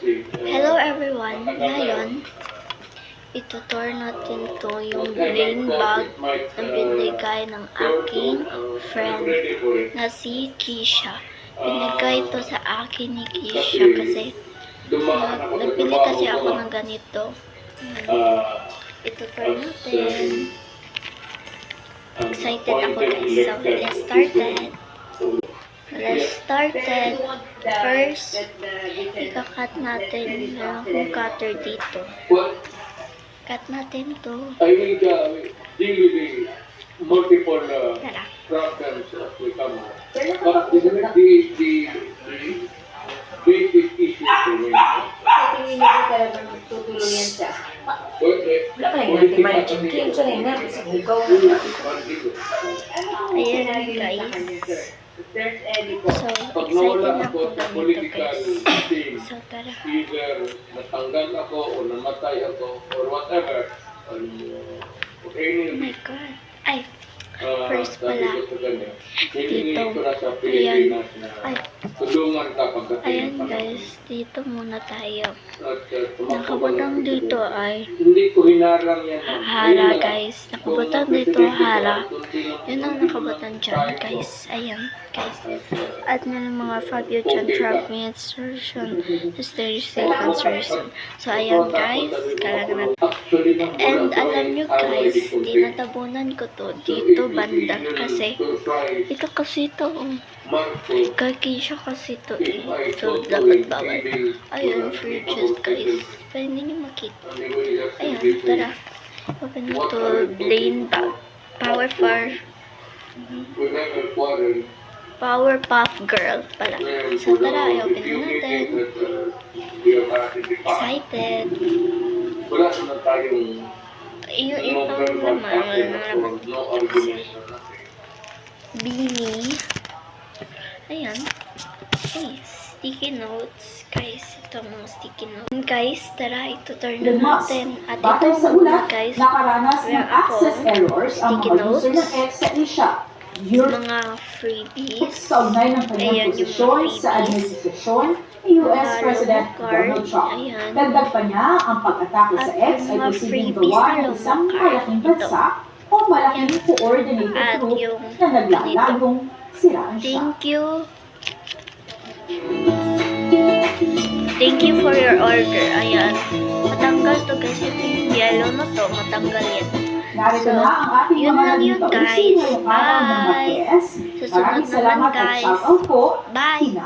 Hello everyone! Ngayon, itutour natin to yung brain bag na binigay ng aking friend na si Kisha. Binigay ito sa akin ni Kisha kasi nagbili kasi ako ng ganito. Itutour natin. Excited ako guys. So, let's started. First, ika-cut natin yung cutter dito. Cut natin to. I will deal with the multiple problems as we come up. But the basic issue for me. Hindi ko talaga magtutulungan siya. Wala kayo natin ma-chinkin. So, ngayon nga, sa bugaw na. Ayan guys. So, excited na ako ganito guys. So, tara. Either natanggal ako o namatay ako or whatever. Oh my God. Ay, first pala. Dito. Ayan. Ay. Ayan guys, dito muna tayo. Nakabutang dito ay hindi ko hinarang yan. hara guys. Nakabutang dito hara. Yun ang nakabutang dyan guys. Ayan guys. At yung mga Fabio Chan Trap Insertion Hysteristic Insertion. So ayan guys, kailangan natin. And alam nyo guys, dinatabunan ko to dito banda kasi ito kasi to kakisya kasi to so dapat bawal. Ayun, fridges guys, pero hindi nyo makita. Ayan, tara, open mo to plain bag. Powerpuff Girl pala. So tara, i-open mo natin. Excited. Wala na tayong Yung laman kasi Beanie. Ayan. Okay, sticky notes. Guys, ito ang mga sticky notes. Guys, tara, ituturn na natin. At ito muna guys, nakaranas ng access errors ang sticky mga user ng notes. X sa Asia. Mga freebies. Sa ugnay ng kanyang Ayan yung posisyon mga sa freebies. administrasyon ni US President Donald Trump. Ayan. Dagdag pa niya, ang pag-atake sa X ay mga posibleng freebies gawa na ng isang lumang malaking card. bansa o malaking coordinated At group yung na naglalayong siraan siya. Thank you. Thank you for your order. Ayan. Matanggal to guys. Ito yung yellow na to. Matanggal yan. Narito So, na ang ating yun mga lang yun, naging guys. ngayong araw ng Bye. Martes. Susunod Maraming naman, salamat at guys. shoutout po. Bye. Tina.